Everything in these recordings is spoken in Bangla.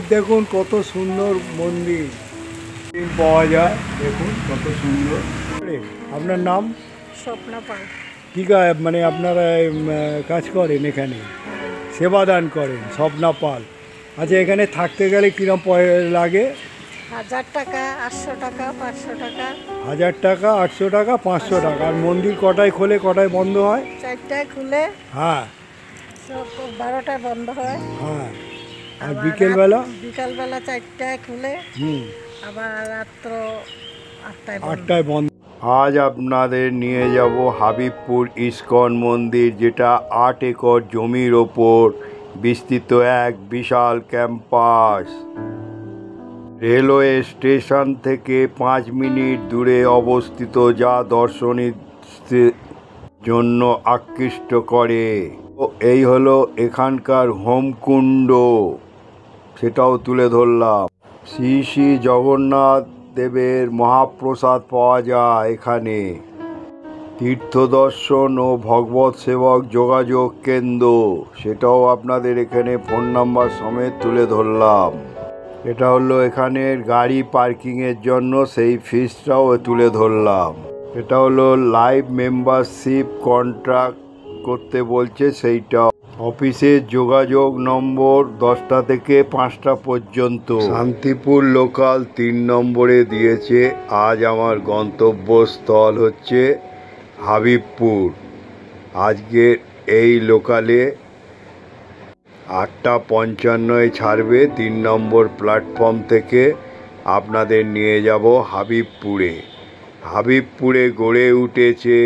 দেখুন কত সুন্দর মন্দির পাওয়া যায়। দেখুন কত সুন্দর। আপনার নাম? স্বপ্না পাল। কী মানে আপনারা কাজ করেন এখানে, সেবাদান করেন? স্বপ্না পাল। আচ্ছা, এখানে থাকতে গেলে কীরকম লাগে? 1000 টাকা, 800 টাকা, 500 টাকা। 1000 টাকা, 800 টাকা, 500 টাকা। আর মন্দির কটায় খোলে, কটায় বন্ধ হয়? 4টায় খুলে, হ্যাঁ, সব 12টায় বন্ধ হয়। হ্যাঁ। আর বিকেলবেলা? বিকালবেলা 4টায় খুলে, আবার রাত্র 8টায় বন্ধ। আজ আপনাদের নিয়ে যাব হাবিবপুর ইস্কন মন্দির, যেটা 8 একর জমির ওপর বিস্তৃত এক বিশাল ক্যাম্পাস। রেলওয়ে স্টেশন থেকে 5 মিনিট দূরে অবস্থিত, যা দর্শনীদের জন্য আকৃষ্ট করে। এই হলো এখানকার হোমকুণ্ড, সেটাও তুলে ধরলাম। শ্রী শ্রী জগন্নাথ দেবের মহাপ্রসাদ পাওয়া যায় এখানে। তীর্থ দর্শন ও ভগবত সেবক যোগাযোগ কেন্দ্র, সেটাও আপনাদের এখানে ফোন নাম্বার সমেত তুলে ধরলাম। এটা হলো এখানের গাড়ি পার্কিংয়ের জন্য, সেই ফিসটাও তুলে ধরলাম। এটা হলো লাইভ মেম্বারশিপ কন্ট্রাক্ট করতে বলছে, সেইটা। অফিসের যোগাযোগ নম্বর 10টা থেকে 5টা পর্যন্ত। শান্তিপুর লোকাল 3 নম্বরে দিয়েছে। আজ আমার গন্তব্যস্থল হচ্ছে হাবিবপুর। আজকের এই লোকালে 8:55 ছাড়বে 3 নম্বর প্ল্যাটফর্ম থেকে। আপনাদের নিয়ে যাব হাবিবপুরে। হাবিবপুরে গড়ে উঠেছে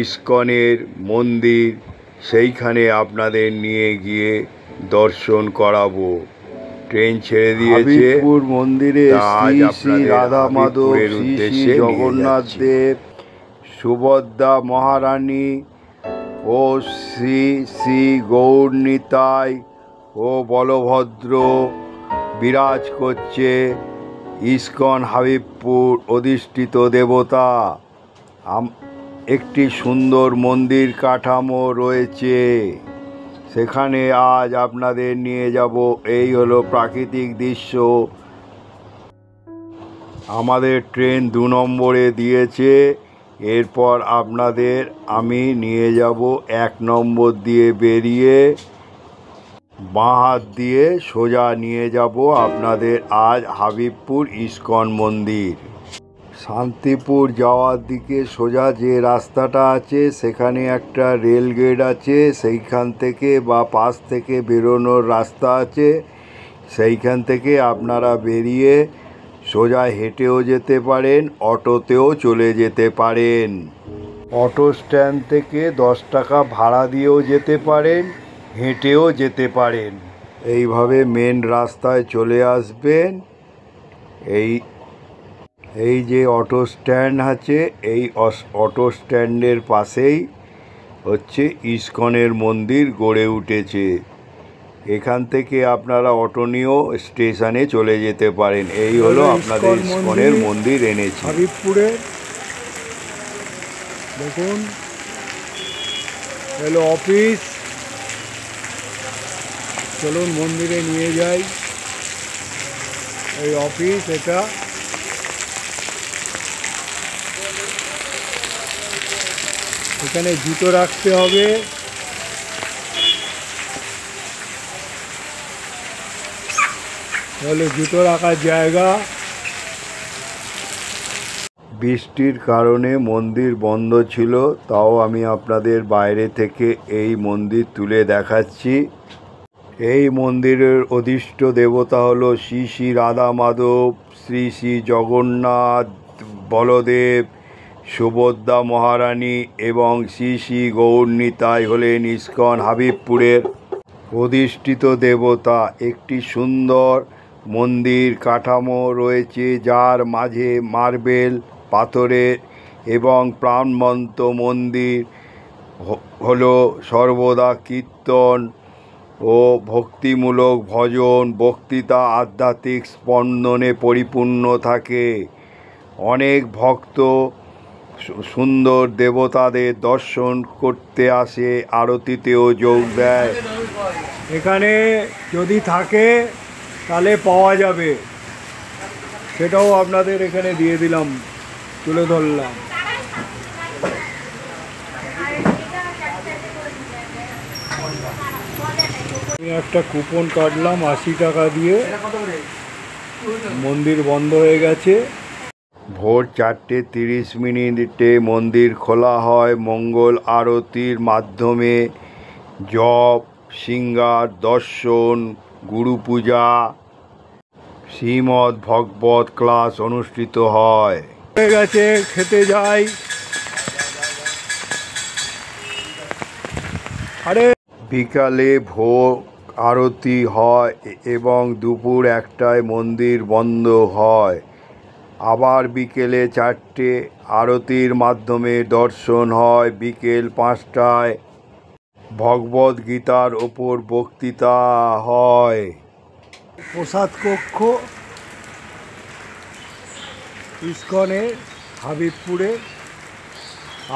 ইস্কনের মন্দির, সেইখানে আপনাদের নিয়ে গিয়ে দর্শন করাবো। ট্রেন ছেড়ে দিয়েছে। হাবিবপুর মন্দিরে শ্রী শ্রী রাধা মাধব, শ্রী শ্রী জগন্নাথ দেব, সুভদ্রা মহারানী ও শ্রী শ্রী গৌরনিতাই ও বলভদ্র বিরাজ করছে। ইস্কন হাবিবপুর অধিষ্ঠিত দেবতা। একটি সুন্দর মন্দির কাঠামো রয়েছে, সেখানে আজ আপনাদের নিয়ে যাব। এই হলো প্রাকৃতিক দৃশ্য। আমাদের ট্রেন 2 নম্বরে দিয়েছে। এরপর আপনাদের আমি নিয়ে যাব 1 নম্বর দিয়ে বেরিয়ে, বাঁ হাত দিয়ে সোজা নিয়ে যাব আপনাদের আজ হাবিবপুর ইস্কন মন্দির। শান্তিপুর যাওয়ার দিকে সোজা যে রাস্তাটা আছে, সেখানে একটা রেল গেট আছে। সেইখান থেকে বা পাশ থেকে বেরোনোর রাস্তা আছে। সেইখান থেকে আপনারা বেরিয়ে সোজা হেঁটেও যেতে পারেন, অটোতেও চলে যেতে পারেন। অটো স্ট্যান্ড থেকে 10 টাকা ভাড়া দিয়েও যেতে পারেন, হেঁটেও যেতে পারেন। এইভাবে মেন রাস্তায় চলে আসবেন। এই যে অটো স্ট্যান্ড আছে, এই অটো স্ট্যান্ডের পাশেই হচ্ছে ইস্কনের মন্দির গড়ে উঠেছে। এখান থেকে আপনারা অটো নিয়েও স্টেশনে চলে যেতে পারেন। এই হলো আপনাদের ইস্কনের মন্দির এনেছি হাবিবপুরে। দেখুন, হলো অফিস। চলুন মন্দিরে নিয়ে যাই। এই অফিস, এটা এখানে জুতো রাখতে হবে। তাহলে জুতো রাখার জায়গা। বৃষ্টির কারণে মন্দির বন্ধ ছিল, তাও আমি আপনাদের বাইরে থেকে এই মন্দির তুলে দেখাচ্ছি। এই মন্দিরের অধিষ্ঠ দেবতা হলো শ্রী শ্রী রাধা মাধব, শ্রী শ্রী জগন্নাথ বলদেব, সুভদ্রা মহারানী এবং শ্রী শ্রী গৌরনিতাই হলেন ইস্কন হাবিবপুরের অধিষ্ঠিত দেবতা। একটি সুন্দর মন্দির কাঠামো রয়েছে, যার মাঝে মার্বেল পাথরের এবং প্রাণবন্ত মন্দির হলো সর্বদা কীর্তন ও ভক্তিমূলক ভজন, বক্তৃতা, আধ্যাত্মিক স্পন্দনে পরিপূর্ণ থাকে। অনেক ভক্ত সুন্দর দেবতাদের দর্শন করতে আসে, আরতিতেও যোগ দেয়। এখানে যদি থাকে তাহলে পাওয়া যাবে, সেটাও আপনাদের এখানে দিয়ে দিলাম, তুলে ধরলাম। আমি একটা কুপন কাটলাম 80 টাকা দিয়ে, মন্দির বন্ধ হয়ে গেছে। ভোর 4:30 মন্দির খোলা হয় মঙ্গল আরতির মাধ্যমে। জপ, সিঙ্গার দর্শন, গুরু পূজা, শ্রীমদ্ ভগবত ক্লাস অনুষ্ঠিত হয়। হয়ে গেছে, খেতে যাই। আরে বিকালে ভোগ আরতি হয় এবং দুপুর 1টায় মন্দির বন্ধ হয়। আবার বিকেলে 4টে আরতির মাধ্যমে দর্শন হয়। বিকেল 5টায় ভগবদ গীতার ওপর বক্তৃতা হয়। প্রসাদ কক্ষ ইস্কনের হাবিবপুরে।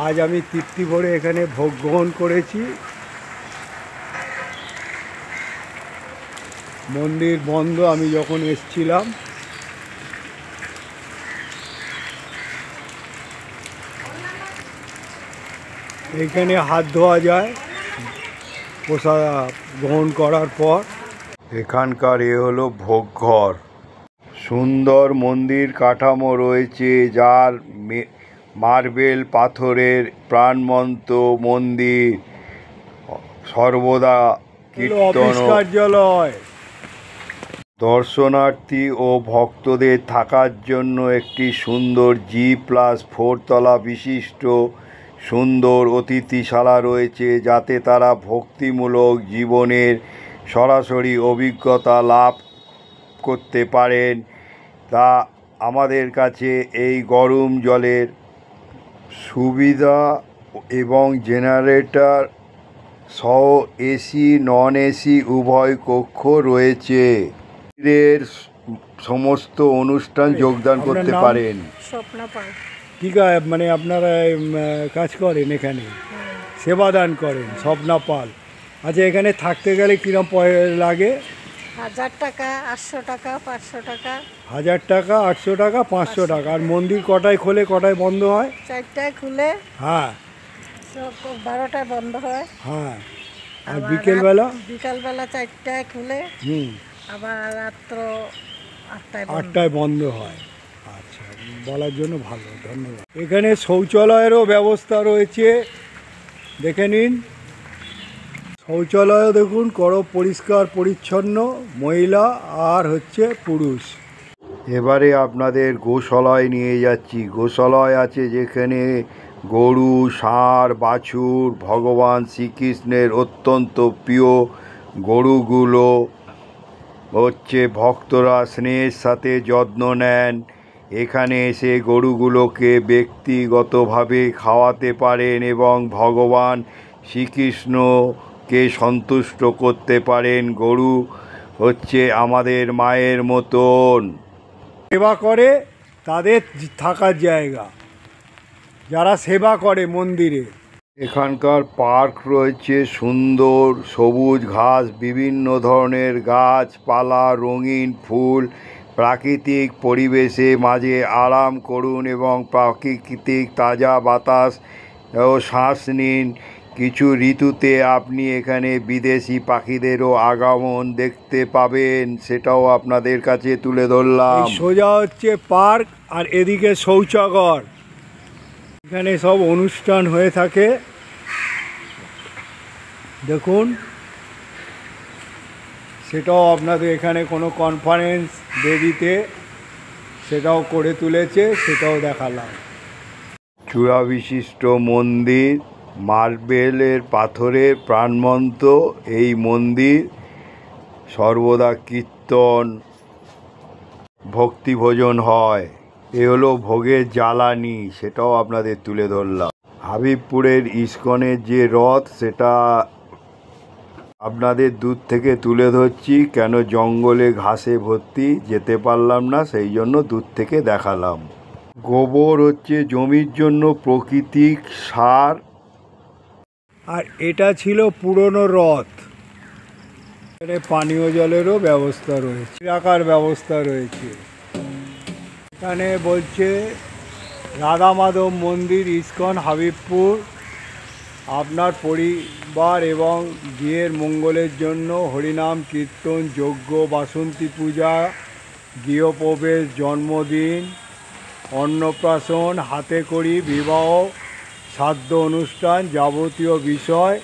আজ আমি তৃপ্তি ভরে এখানে ভোগ গ্রহণ করেছি। মন্দির বন্ধ আমি যখন এসছিলাম। এইখানে হাত ধোয়া যায় প্রসাদ গ্রহণ করার পর। এখানকার হলো ভোগঘর। সুন্দর মন্দির কাঠামো রয়েছে, যার মার্বেল পাথরের প্রাণবন্ত মন্দির। সর্বদা কীর্তন কার্যালয়। দর্শনার্থী ও ভক্তদের থাকার জন্য একটি সুন্দর G+4 তলা বিশিষ্ট সুন্দর অতিথিশালা রয়েছে, যাতে তারা ভক্তিমূলক জীবনের সরাসরি অভিজ্ঞতা লাভ করতে পারেন। তা আমাদের কাছে এই গরম জলের সুবিধা এবং জেনারেটর সহ এসি নন এসি উভয় কক্ষ রয়েছে। এর সমস্ত অনুষ্ঠান যোগদান করতে পারেন। স্বপ্না পাল। ঠিক আছে, মানে আপনারা কাজ করেন এখানে, সেবাদান করেন। স্বপ্না পাল। আচ্ছা, এখানে থাকতে গেলে কিরম লাগে? 1000 টাকা, 800 টাকা, 500 টাকা। 1000 টাকা, 800 টাকা, 500 টাকা। আর মন্দির কটায় খোলে, কটায় বন্ধ হয়? 4টায় খুলে, হ্যাঁ, 12টায় বন্ধ হয়। হ্যাঁ। আর বিকেলবেলা? বিকালবেলা 4টায় খুলে, আবার রাত্র 8টায় বন্ধ হয়। আচ্ছা, বলার জন্য ভালো, ধন্যবাদ। এখানে শৌচালয়েরও ব্যবস্থা রয়েছে, দেখে নিন। শৌচালয় দেখুন, পরিষ্কার পরিচ্ছন্ন, মহিলা আর হচ্ছে পুরুষ। এবারে আপনাদের গোশালায় নিয়ে যাচ্ছি। গোশালায় আছে যেখানে গরু, ষাঁড়, বাছুর, ভগবান শ্রীকৃষ্ণের অত্যন্ত প্রিয় গরুগুলো হচ্ছে ভক্তরা স্নেহের সাথে যত্ন নেন। এখানে এসে গরুগুলোকে ব্যক্তিগতভাবে খাওয়াতে পারেন এবং ভগবান শ্রীকৃষ্ণকে সন্তুষ্ট করতে পারেন। গরু হচ্ছে আমাদের মায়ের মতন। সেবা করে তাদের থাকার জায়গা, যারা সেবা করে মন্দিরে। এখানকার পার্ক রয়েছে, সুন্দর সবুজ ঘাস, বিভিন্ন ধরনের গাছপালা, রঙিন ফুল। প্রাকৃতিক পরিবেশে মাঝে আরাম করুন এবং প্রাকৃতিক তাজা বাতাস ও শ্বাস নিন। কিছু ঋতুতে আপনি এখানে বিদেশি পাখিদেরও আগমন দেখতে পাবেন, সেটাও আপনাদের কাছে তুলে ধরলাম। সোজা হচ্ছে পার্ক, আর এদিকে শৌচাগার। এখানে সব অনুষ্ঠান হয়ে থাকে, দেখুন। সেটাও আপনাদের এখানে কোনো কনফারেন্স দেরিতে সেটাও করে তুলেছে, সেটাও দেখালাম। চূড়া বিশিষ্ট মন্দির, মার্বেলের পাথরের প্রাণবন্ত এই মন্দির। সর্বদা কীর্তন, ভক্তিভোজন হয়। এ হলো ভোগের জ্বালানি, সেটাও আপনাদের তুলে ধরলাম। হাবিবপুরের ইস্কনের যে রথ, সেটা আপনাদের দূর থেকে তুলে ধরছি, কেন জঙ্গলে ঘাসে ভর্তি, যেতে পারলাম না, সেই জন্য দূর থেকে দেখালাম। গোবর হচ্ছে জমির জন্য প্রাকৃতিক সার। আর এটা ছিল পুরনো রথ, এখানে পানীয় জলেরও ব্যবস্থা রয়েছে, রাখার ব্যবস্থা রয়েছে। এখানে বলছে রাধা মাধব মন্দির ইস্কন হাবিবপুর আপনার পরিবার এবং গৃহের মঙ্গলের জন্য হরিনাম কীর্তন, যজ্ঞ, বাসন্তী পূজা, গৃহপ্রবেশ, জন্মদিন, অন্নপ্রাশন, হাতে খড়ি, বিবাহ, শ্রাদ্ধ অনুষ্ঠান যাবতীয় বিষয়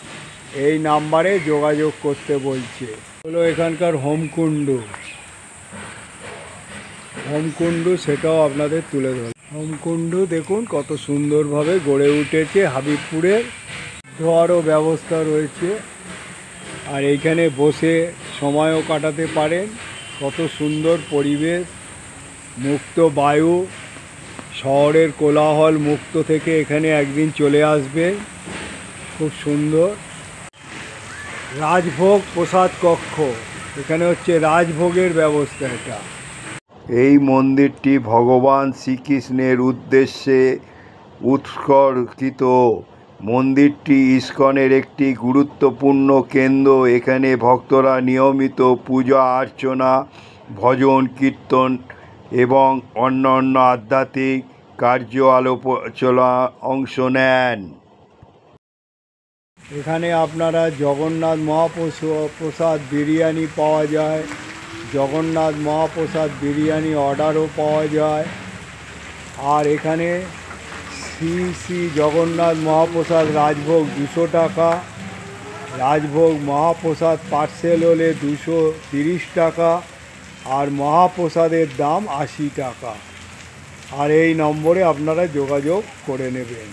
এই নাম্বারে যোগাযোগ করতে বলছে। হলো এখানকার হোমকুণ্ডু সেটাও আপনাদের তুলে ধর। হোমকুণ্ডু দেখুন কত সুন্দরভাবে গড়ে উঠেছে হাবিবপুরের, ধোয়ারও ব্যবস্থা রয়েছে। আর এইখানে বসে সময়ও কাটাতে পারেন। কত সুন্দর পরিবেশ, মুক্ত বায়ু, শহরের কোলাহল মুক্ত থেকে এখানে একদিন চলে আসবেন। খুব সুন্দর। রাজভোগ প্রসাদ কক্ষ, এখানে হচ্ছে রাজভোগের ব্যবস্থা। এটা এই মন্দিরটি ভগবান শ্রীকৃষ্ণের উদ্দেশ্যে উৎসর্গিত। মন্দিরটি ইস্কনের একটি গুরুত্বপূর্ণ কেন্দ্র। এখানে ভক্তরা নিয়মিত পূজা অর্চনা, ভজন কীর্তন এবং অন্যান্য আধ্যাত্মিক কার্য আলোচনা অংশ নেন। এখানে আপনারা জগন্নাথ মহাপ্রসাদ বিরিয়ানি পাওয়া যায়, জগন্নাথ মহাপ্রসাদ বিরিয়ানি অর্ডারও পাওয়া যায়। আর এখানে শ্রী শ্রী জগন্নাথ মহাপ্রসাদ রাজভোগ 200 টাকা, রাজভোগ মহাপ্রসাদ পার্সেল হলে 230 টাকা, আর মহাপ্রসাদের দাম 80 টাকা। আর এই নম্বরে আপনারা যোগাযোগ করে নেবেন।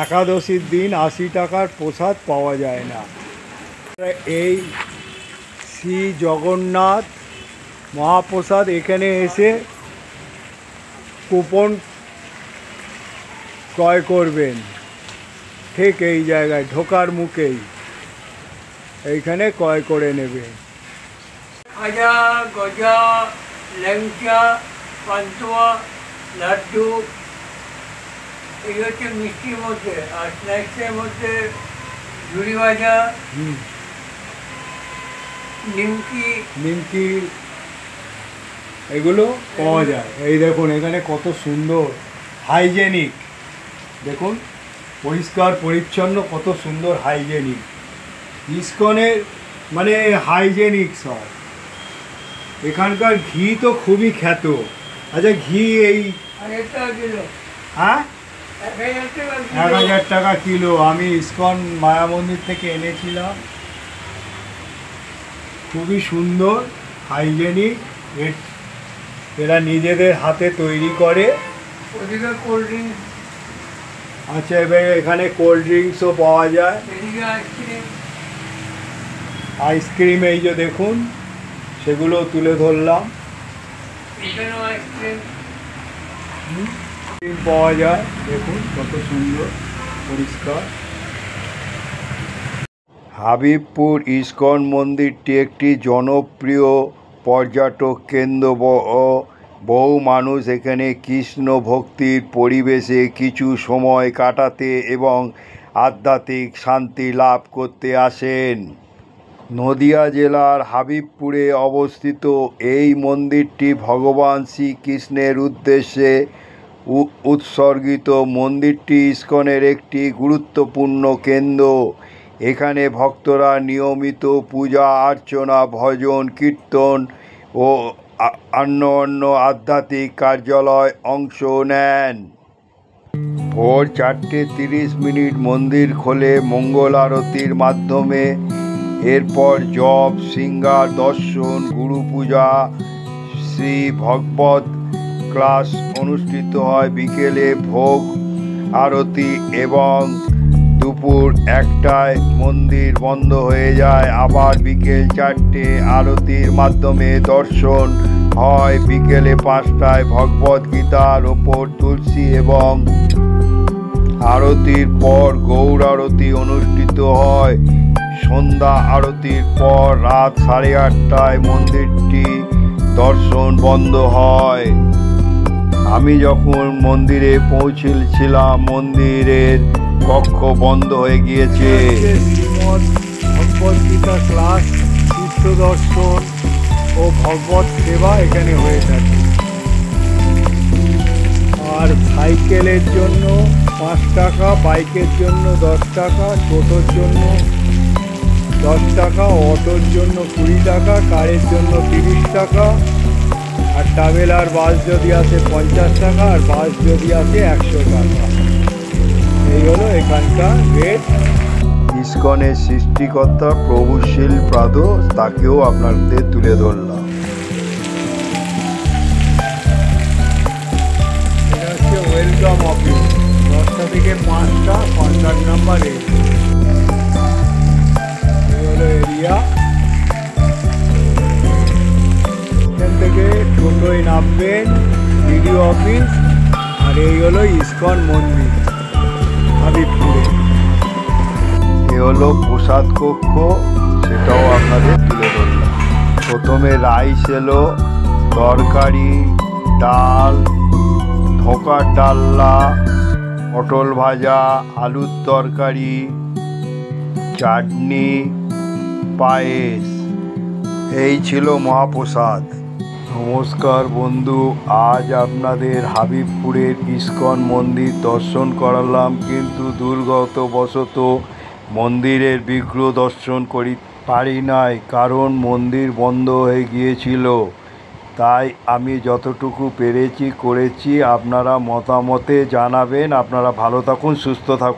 একাদশীর দিন 80 টাকার প্রসাদ পাওয়া যায় না। এই শ্রী জগন্নাথ মহাপ্রসাদ এখানে এসে কুপন ক্রয় করবেন, ঠিক এই জায়গায় ঢোকার মুখেই এইখানে ক্রয় করে নেবেন। খাজা, গজা, ল্যাংচা, পান্তুয়া, লাড্ডু, এই হচ্ছে মিষ্টির মধ্যে। আর স্ন্যাক্সের মধ্যে ঝুড়ি ভাজা, নিমকি এগুলো পাওয়া যায়। এই দেখুন এখানে কত সুন্দর হাইজেনিক, দেখুন পরিষ্কার পরিচ্ছন্ন, কত সুন্দর হাইজেনিক। ইস্কনের মানে হাইজেনিক সব। এখানকার ঘি তো খুবই খ্যাত। আচ্ছা ঘি এই হ্যাঁ 1000 টাকা কিলো। আমি ইস্কন মায়া মন্দির থেকে এনেছিলাম। খুবই সুন্দর, হাইজেনিক। এরা নিজেদের হাতে তৈরি করে। ওদিকে কোল্ড ড্রিঙ্কস। আচ্ছা এবার এখানে কোল্ড ড্রিঙ্কসও পাওয়া যায়, এদিকে আইসক্রিম। আইসক্রিম এই যে দেখুন সেগুলো তুলে ধরলাম। এখানেও আইসক্রিম পাওয়া যায়, দেখুন কত সুন্দর পরিষ্কার। হাবিবপুর ইস্কন মন্দিরটি একটি জনপ্রিয় পর্যটক কেন্দ্র। বহু মানুষ এখানে কৃষ্ণ ভক্তির পরিবেশে কিছু সময় কাটাতে এবং আধ্যাত্মিক শান্তি লাভ করতে আসেন। নদিয়া জেলার হাবিবপুরে অবস্থিত এই মন্দিরটি ভগবান শ্রীকৃষ্ণের উদ্দেশ্যে উৎসর্গিত। মন্দিরটি ইস্কনের একটি গুরুত্বপূর্ণ কেন্দ্র। এখানে ভক্তরা নিয়মিত পূজা অর্চনা, ভজন কীর্তন ও অন্য আধ্যাত্মিক কার্যালয় অংশ নেন। ভোর 4:30 মন্দির খোলে মঙ্গল আরতির মাধ্যমে। এরপর জপ, শৃঙ্গার দর্শন, গুরু পূজা, শ্রী ভগবত ক্লাস অনুষ্ঠিত হয়। বিকেলে ভোগ আরতি এবং দুপুর 1টায় মন্দির বন্ধ হয়ে যায়। আবার বিকেল 4টে আরতির মাধ্যমে দর্শন হয়। বিকেলে 5টায় ভগবত গীতার ওপর তুলসী এবং আরতির পর গৌর আরতি অনুষ্ঠিত হয়। সন্ধ্যা আরতির পর রাত 8:30টায় মন্দিরটি দর্শন বন্ধ হয়। আমি যখন মন্দিরে পৌঁছেছিলাম মন্দিরের কক্ষ বন্ধ হয়ে গিয়েছে। শ্রীমদ্ ভগবদ্গীতা ক্লাস তীর্থ দর্শন ও ভগবত সেবা এখানে হয়ে থাকে। আর সাইকেলের জন্য 5 টাকা, বাইকের জন্য 10 টাকা, টোটোর জন্য 10 টাকা, অটোর জন্য 20 টাকা, কারের জন্য 30 টাকা, আর ট্রাভেলার বাস যদি আসে 50 টাকা, আর বাস যদি আসে 100 টাকা। এই হলো এখানকার রেট। ইসকনের সৃষ্টিকর্তা প্রভু শিল প্রাদো, তাকেও আপনাদের তুলে ধরলাম। এটা হচ্ছে ওয়েলকাম অফিস, 10টা থেকে 5টা, কন্ট্যাক্ট নাম্বার এই হলো এরিয়া। এখান থেকে টোটোয় নামবেন বিডিও অফিস, আর এই হলো ইসকন মন্দির হাবিবপুরে। এ হলো প্রসাদ কক্ষ, সেটাও আপনাদের তুলে ধরলাম। প্রথমে রাইস এলো, তরকারি, ডাল, ধোকার ডাল্লা, পটল ভাজা, আলুর তরকারি, চাটনি, পায়েস, এই ছিল মহাপ্রসাদ। নমস্কার বন্ধু, আজ আপনাদের হাবিবপুরের ইসকন মন্দির দর্শন করালাম, কিন্তু দুর্গতবশত মন্দিরের বিগ্রহ দর্শন পারি নাই, কারণ মন্দির বন্ধ হয়ে গিয়েছিল। তাই আমি যতটুকু পেরেছি করেছি। আপনারা মতামতে জানাবেন। আপনারা ভালো থাকুন, সুস্থ থাকুন।